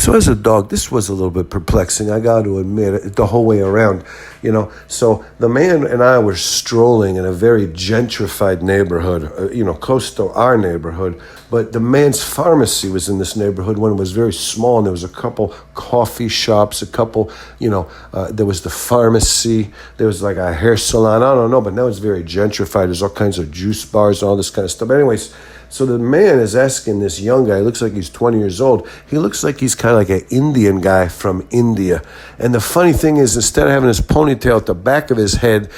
So as a dog, this was a little bit perplexing. I got to admit it the whole way around, So the man and I were strolling in a very gentrified neighborhood, close to our neighborhood. But the man's pharmacy was in this neighborhood when it was very small, and there was a couple coffee shops, there was the pharmacy, there was like a hair salon. I don't know, but now it's very gentrified. There's all kinds of juice bars and all this kind of stuff. But anyways, so the man is asking this young guy, looks like he's 20 years old. He looks like he's kind of like an Indian guy from India. And the funny thing is, instead of having his ponytail at the back of his head,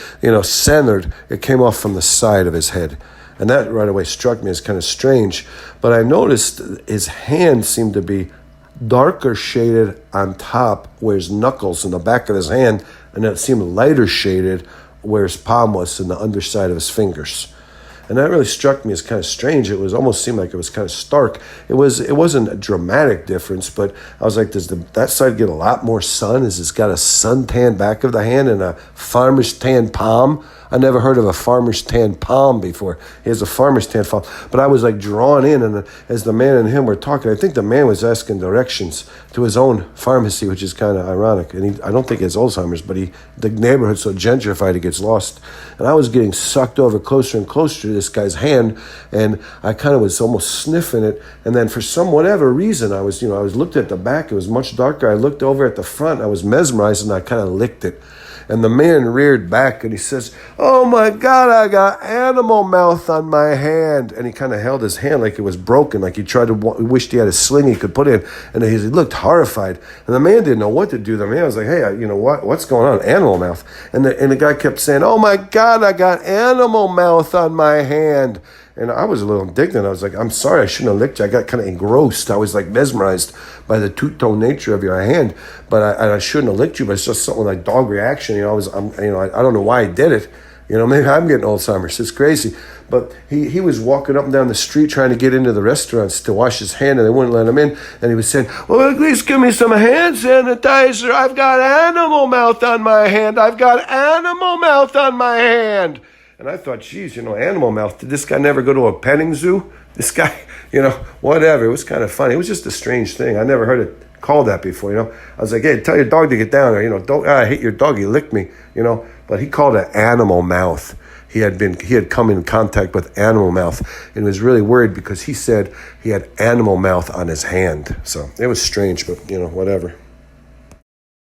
centered, it came off from the side of his head. And that right away struck me as kind of strange. But I noticed his hand seemed to be darker shaded on top where his knuckles in the back of his hand, and it seemed lighter shaded where his palm was in the underside of his fingers. And that really struck me as kind of strange. It was almost seemed like it was kind of stark. It wasn't a dramatic difference, but I was like, does that side get a lot more sun? Has it got a suntan back of the hand and a farmer's tan palm? I never heard of a farmer's tan palm before. He has a farmer's tan palm. But I was like drawn in, and as the man and him were talking, I think the man was asking directions to his own pharmacy, which is kind of ironic. And I don't think he has Alzheimer's, but the neighborhood's so gentrified he gets lost. And I was getting sucked over closer and closer to this guy's hand, and I kind of was almost sniffing it. And then for whatever reason, I was looked at the back. It was much darker. I looked over at the front. I was mesmerized, and I kind of licked it. And the man reared back and he says, "Oh my God, I got animal mouth on my hand." And he kind of held his hand like it was broken, like he wished he had a sling he could put in. And he looked horrified. And the man didn't know what to do. The man was like, "Hey, what's going on? Animal mouth." And the guy kept saying, "Oh my God, I got animal mouth on my hand." And I was a little indignant. I was like, "I'm sorry, I shouldn't have licked you." I got kind of engrossed. I was like mesmerized by the two-tone nature of your hand, but I shouldn't have licked you. But it's just something like dog reaction. I don't know why I did it. Maybe I'm getting Alzheimer's. It's crazy. But he was walking up and down the street trying to get into the restaurants to wash his hand, and they wouldn't let him in. And he was saying, "Well, at least give me some hand sanitizer. I've got animal mouth on my hand. I've got animal mouth on my hand." And I thought, geez, animal mouth. Did this guy never go to a petting zoo? This guy, whatever. It was kind of funny. It was just a strange thing. I never heard it called that before, I was like, "Hey, tell your dog to get down there, don't, I hate your dog, he licked me, But he called it animal mouth. He had come in contact with animal mouth and was really worried because he said he had animal mouth on his hand. So it was strange, but, whatever.